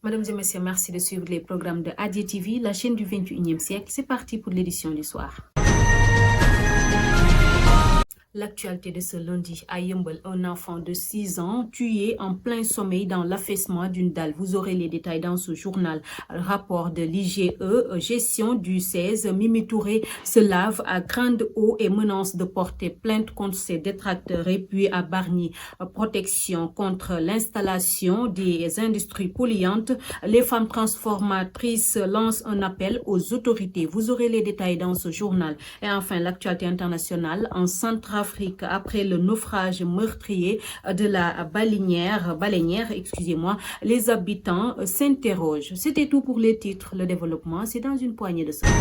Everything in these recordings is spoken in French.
Mesdames et messieurs, merci de suivre les programmes de ADIE TV, la chaîne du 21e siècle. C'est parti pour l'édition du soir. L'actualité de ce lundi à Yeumbeul, un enfant de 6 ans tué en plein sommeil dans l'affaissement d'une dalle. Vous aurez les détails dans ce journal. Rapport de l'IGE, gestion du 16, Mimi Touré se lave à grande eau et menace de porter plainte contre ses détracteurs. Et puis à Bargny, protection contre l'installation des industries polluantes. Les femmes transformatrices lancent un appel aux autorités. Vous aurez les détails dans ce journal. Et enfin, l'actualité internationale en Centrafrique après le naufrage meurtrier de la baleinière, les habitants s'interrogent. C'était tout pour les titres. Le développement, c'est dans une poignée de secondes.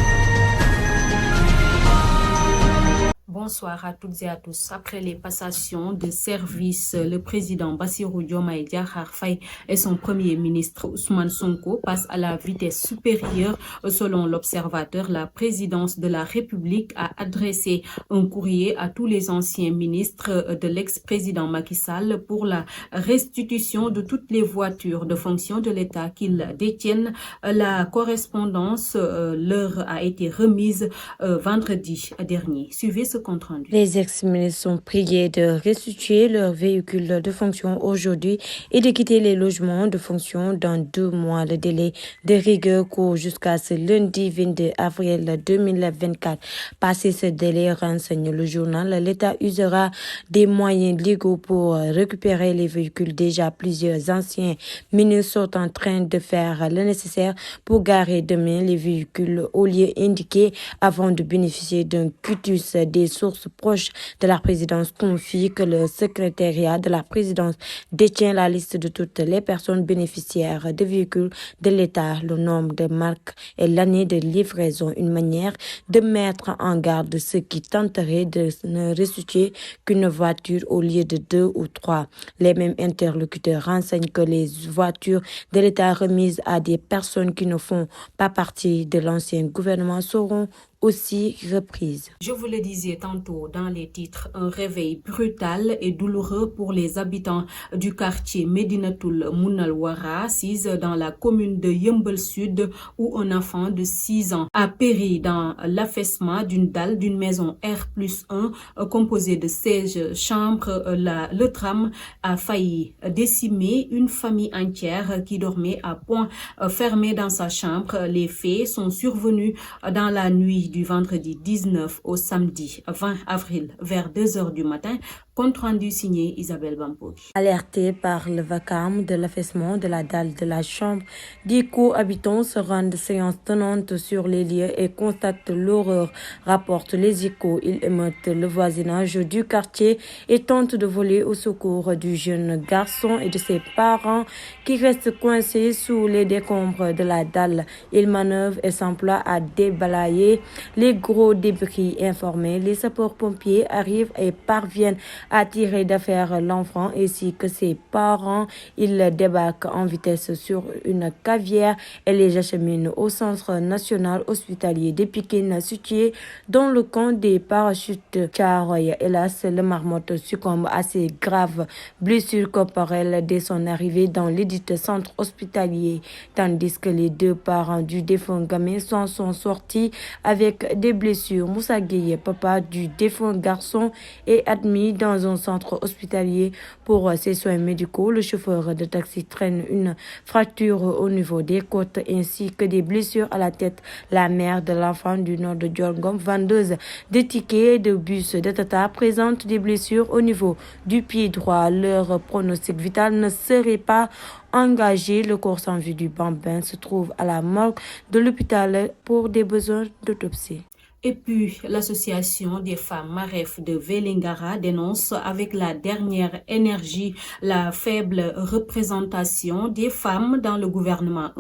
Bonsoir à toutes et à tous. Après les passations de service, le président Bassirou Diomaye Diakhar Faye et son premier ministre Ousmane Sonko passent à la vitesse supérieure. Selon l'Observateur, la présidence de la République a adressé un courrier à tous les anciens ministres de l'ex-président Macky Sall pour la restitution de toutes les voitures de fonction de l'État qu'ils détiennent. La correspondance leur a été remise vendredi dernier. Suivez ce compte rendu. Les ex-ministres sont priés de restituer leurs véhicules de fonction aujourd'hui et de quitter les logements de fonction dans 2 mois. Le délai de rigueur court jusqu'à ce lundi 22 avril 2024. Passé ce délai, renseigne le journal, l'État usera des moyens légaux pour récupérer les véhicules. Déjà, plusieurs anciens ministres sont en train de faire le nécessaire pour garer demain les véhicules au lieu indiqué avant de bénéficier d'un quitus. Des sources proches de la présidence confient que le secrétariat de la présidence détient la liste de toutes les personnes bénéficiaires de véhicules de l'État, le nombre de marques et l'année de livraison, une manière de mettre en garde ceux qui tenteraient de ne restituer qu'une voiture au lieu de 2 ou 3. Les mêmes interlocuteurs renseignent que les voitures de l'État remises à des personnes qui ne font pas partie de l'ancien gouvernement seront aussi reprise. Je vous le disais tantôt dans les titres, un réveil brutal et douloureux pour les habitants du quartier Médinatoul Mounalwara, assise dans la commune de Yeumbeul Sud, où un enfant de 6 ans a péri dans l'affaissement d'une dalle d'une maison R+1 composée de 16 chambres. Le tram a failli décimer une famille entière qui dormait à point fermé dans sa chambre. Les faits sont survenus dans la nuit du vendredi 19 au samedi 20 avril vers 2h du matin. Compte rendu signé Isabelle Bampouri. Alertés par le vacarme de l'affaissement de la dalle de la chambre, des co-habitants se rendent séance tenante sur les lieux et constatent l'horreur, rapportent les échos. Ils émeutent le voisinage du quartier et tentent de voler au secours du jeune garçon et de ses parents qui restent coincés sous les décombres de la dalle. Ils manœuvrent et s'emploient à débalayer les gros débris. Informés, les sapeurs-pompiers arrivent et parviennent à tirer d'affaire l'enfant ainsi que ses parents. Ils débarquent en vitesse sur une cavière et les acheminent au centre national hospitalier de Pikine situé dans le camp des parachutes Thiaroye. Hélas, le marmotte succombe à ses graves blessures corporelles dès son arrivée dans l'édit centre hospitalier, tandis que les 2 parents du défunt gamin sont sortis avec des blessures. Moussa Gueye, papa du défunt garçon, est admis dans un centre hospitalier pour ses soins médicaux. Le chauffeur de taxi traîne une fracture au niveau des côtes ainsi que des blessures à la tête. La mère de l'enfant du nord de Diorgom, vendeuse de tickets de bus de Tata, présente des blessures au niveau du pied droit. Leur pronostic vital ne serait pas engagé. Le corps sans vie du bambin se trouve à la morgue de l'hôpital pour des besoins d'autopsie. Et puis, l'association des femmes Maref de Vélingara dénonce avec la dernière énergie la faible représentation des femmes dans le gouvernement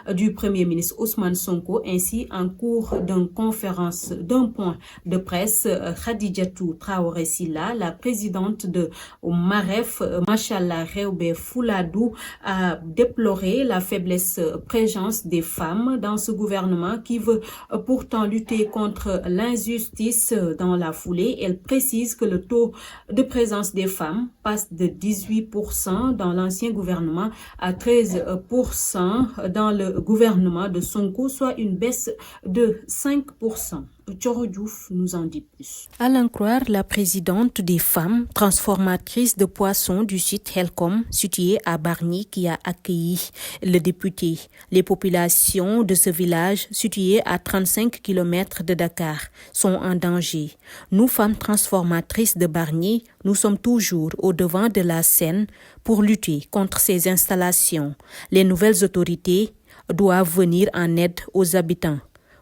1 du Premier ministre Ousmane Sonko. Ainsi, en cours d'un point de presse, Khadijatou Traoré Silla, la présidente de Maref, Machallah Réoubé Fouladou, a déploré la faiblesse présence des femmes dans ce gouvernement qui veut pourtant lutter contre contre l'injustice. Dans la foulée, elle précise que le taux de présence des femmes passe de 18% dans l'ancien gouvernement à 13% dans le gouvernement de Sonko, soit une baisse de 5%. Thioro Diouf nous en dit plus. À l'en croire, la présidente des femmes transformatrices de poissons du site Helcom, situé à Bargny, qui a accueilli le député. Les populations de ce village, situé à 35 km de Dakar, sont en danger. Nous, femmes transformatrices de Bargny, nous sommes toujours au devant de la scène pour lutter contre ces installations. Les nouvelles autorités doivent venir en aide aux habitants.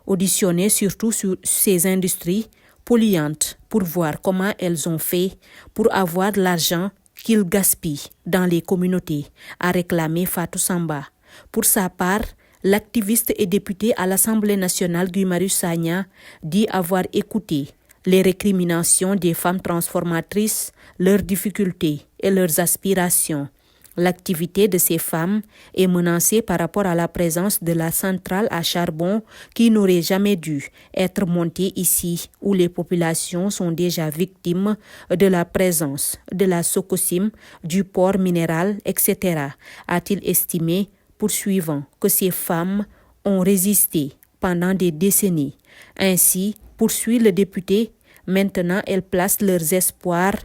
Auditionner surtout sur ces industries polluantes pour voir comment elles ont fait pour avoir l'argent qu'ils gaspillent dans les communautés, a réclamé Fatou Samba. Pour sa part, l'activiste et député à l'Assemblée nationale Guy Marius Sagna dit avoir écouté les récriminations des femmes transformatrices, leurs difficultés et leurs aspirations. L'activité de ces femmes est menacée par rapport à la présence de la centrale à charbon qui n'aurait jamais dû être montée ici, où les populations sont déjà victimes de la présence de la Sococim, du port minéral, etc., a-t-il estimé, poursuivant que ces femmes ont résisté pendant des décennies. Ainsi, poursuit le député, maintenant elles placent leurs espoirs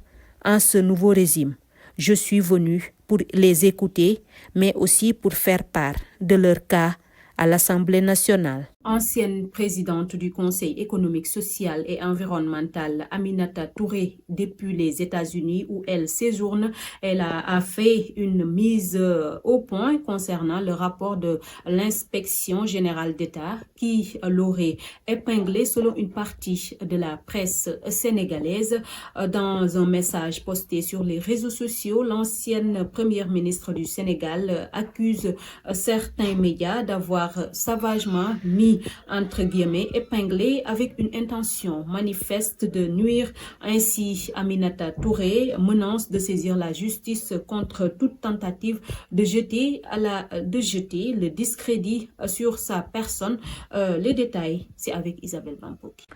en ce nouveau régime. Je suis venu pour les écouter, mais aussi pour faire part de leur cas à l'Assemblée nationale. Ancienne présidente du Conseil économique, social et environnemental, Aminata Touré, depuis les États-Unis où elle séjourne, elle a fait une mise au point concernant le rapport de l'inspection générale d'État qui l'aurait épinglé selon une partie de la presse sénégalaise. Dans un message posté sur les réseaux sociaux, l'ancienne première ministre du Sénégal accuse certains médias d'avoir savagement mis entre guillemets épinglé avec une intention manifeste de nuire. Ainsi, Aminata Touré menace de saisir la justice contre toute tentative de jeter le discrédit sur sa personne. Les détails, c'est avec Isabelle Bampoki.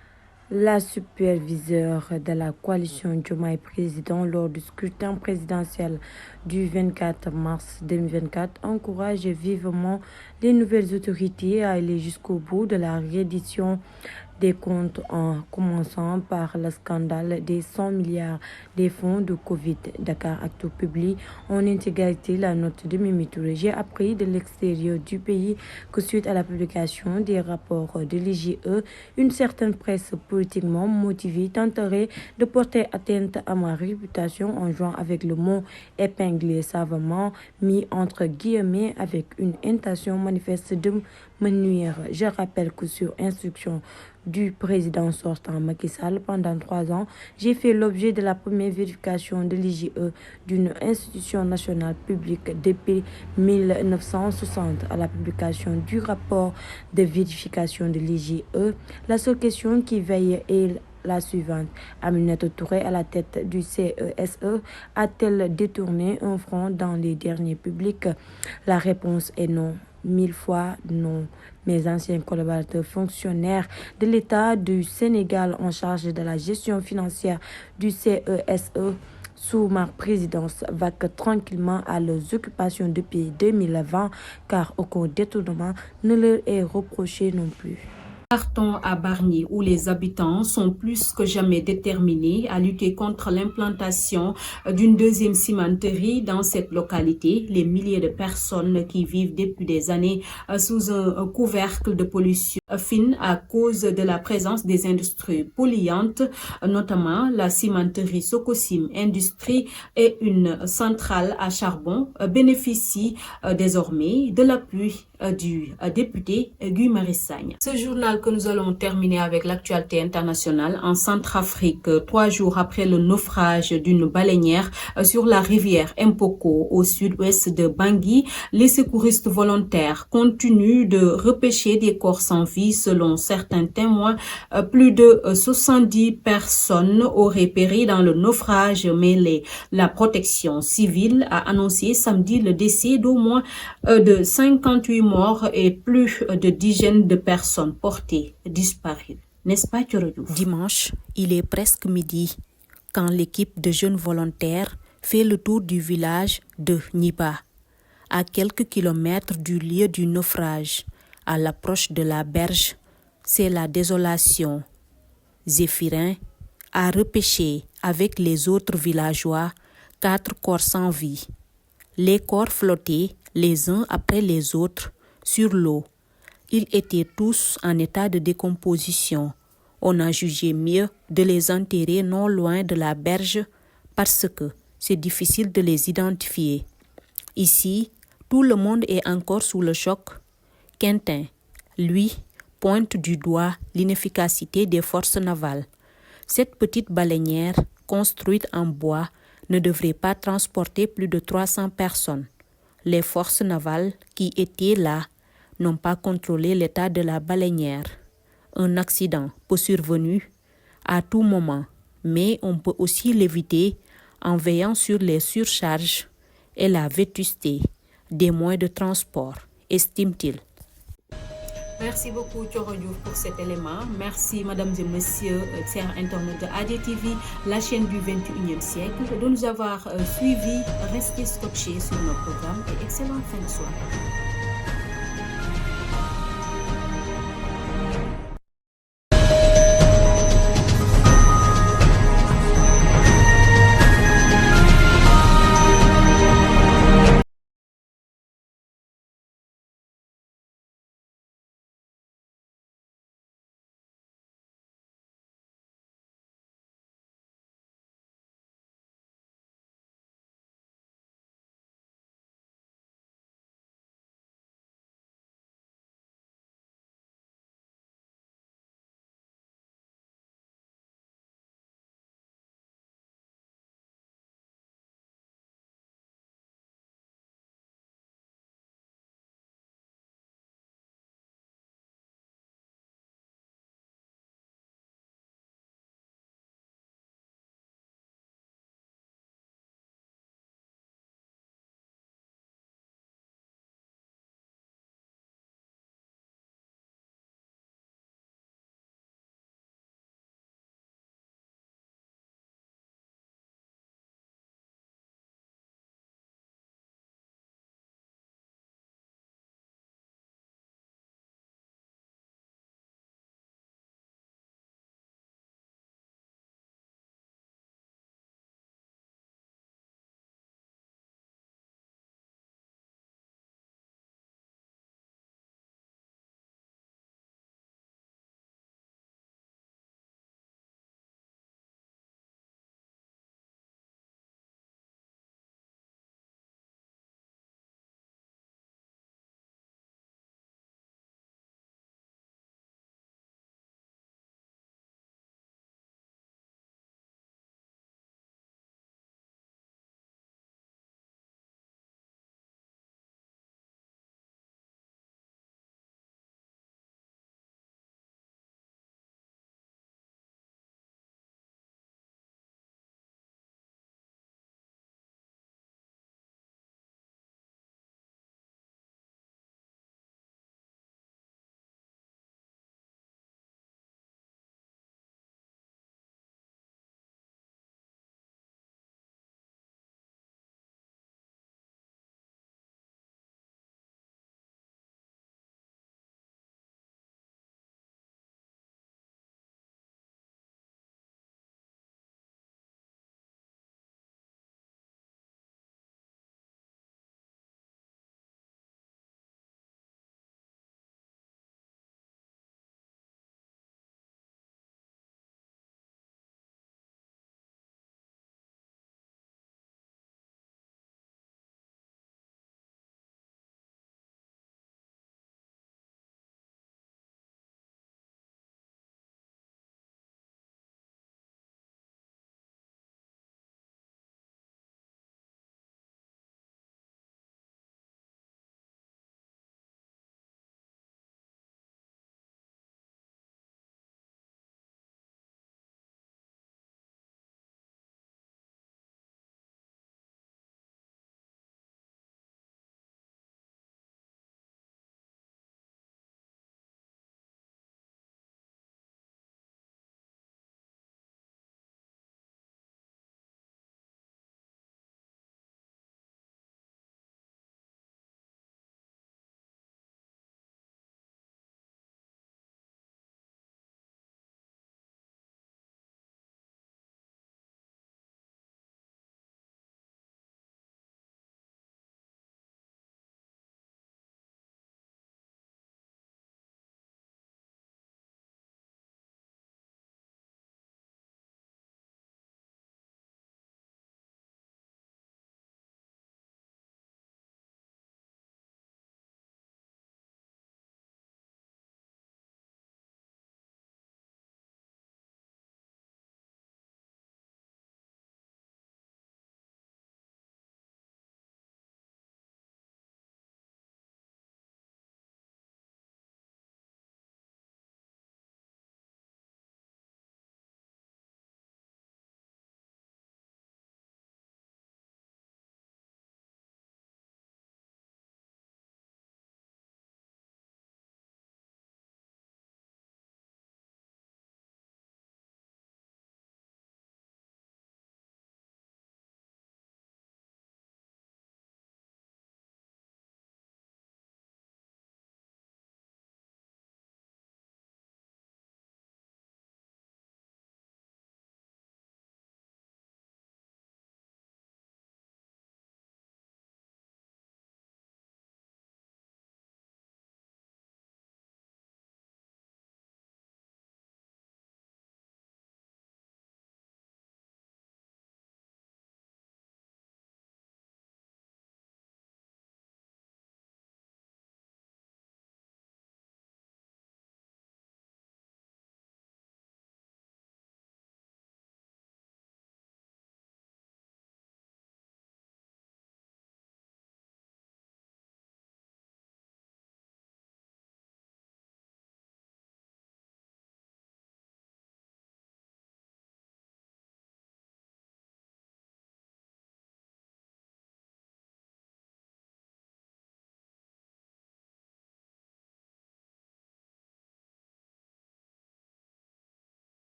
La superviseure de la coalition Diomaye Président lors du scrutin présidentiel du 24 mars 2024 encourage vivement les nouvelles autorités à aller jusqu'au bout de la reddition des comptes en commençant par le scandale des 100 milliards des fonds de Covid. Dakaractu publie en intégralité la note de Mimi Touré. J'ai appris de l'extérieur du pays que suite à la publication des rapports de l'IGE, une certaine presse politiquement motivée tenterait de porter atteinte à ma réputation en jouant avec le mot épinglé savamment mis entre guillemets avec une intention manifeste de me nuire. Je rappelle que sur instruction du président sortant Macky Sall, pendant 3 ans, j'ai fait l'objet de la première vérification de l'IGE d'une institution nationale publique depuis 1960 à la publication du rapport de vérification de l'IGE. La seule question qui veille est la suivante. Aminata Touré, à la tête du CESE, a-t-elle détourné un franc dans les derniers publics? La réponse est non. 1000 fois non. Mes anciens collaborateurs fonctionnaires de l'État du Sénégal en charge de la gestion financière du CESE sous ma présidence vaquent tranquillement à leurs occupations depuis 2020 car aucun détournement ne leur est reproché non plus. Partons à Bargny où les habitants sont plus que jamais déterminés à lutter contre l'implantation d'une deuxième cimenterie dans cette localité. Les milliers de personnes qui vivent depuis des années sous un couvercle de pollution fine à cause de la présence des industries polluantes, notamment la cimenterie Sococim Industrie et une centrale à charbon, bénéficient désormais de l'appui du député Guy Marius Sagna. Ce journal que nous allons terminer avec l'actualité internationale en Centrafrique, 3 jours après le naufrage d'une baleinière sur la rivière Mpoko au sud-ouest de Bangui, les secouristes volontaires continuent de repêcher des corps sans vie. Selon certains témoins, plus de 70 personnes auraient péri dans le naufrage, mais la protection civile a annoncé samedi le décès d'au moins de 58 morts et plus de dizaines de personnes portées disparues. N'est-ce pas, Thioro Diouf? Dimanche, il est presque midi quand l'équipe de jeunes volontaires fait le tour du village de Niba, à quelques kilomètres du lieu du naufrage. À l'approche de la berge, c'est la désolation. Zéphirin a repêché avec les autres villageois 4 corps sans vie. Les corps flottaient les uns après les autres sur l'eau. Ils étaient tous en état de décomposition. On a jugé mieux de les enterrer non loin de la berge parce que c'est difficile de les identifier. Ici, tout le monde est encore sous le choc. Quentin, lui, pointe du doigt l'inefficacité des forces navales. Cette petite baleinière, construite en bois, ne devrait pas transporter plus de 300 personnes. Les forces navales qui étaient là n'ont pas contrôlé l'état de la baleinière. Un accident peut survenir à tout moment, mais on peut aussi l'éviter en veillant sur les surcharges et la vétusté des moyens de transport, estime-t-il. Merci beaucoup, Thioro Diouf, pour cet élément. Merci, mesdames et messieurs, chers internautes de ADTV, la chaîne du 21e siècle, de nous avoir suivis. Restez scotchés sur nos programmes et excellente fin de soirée.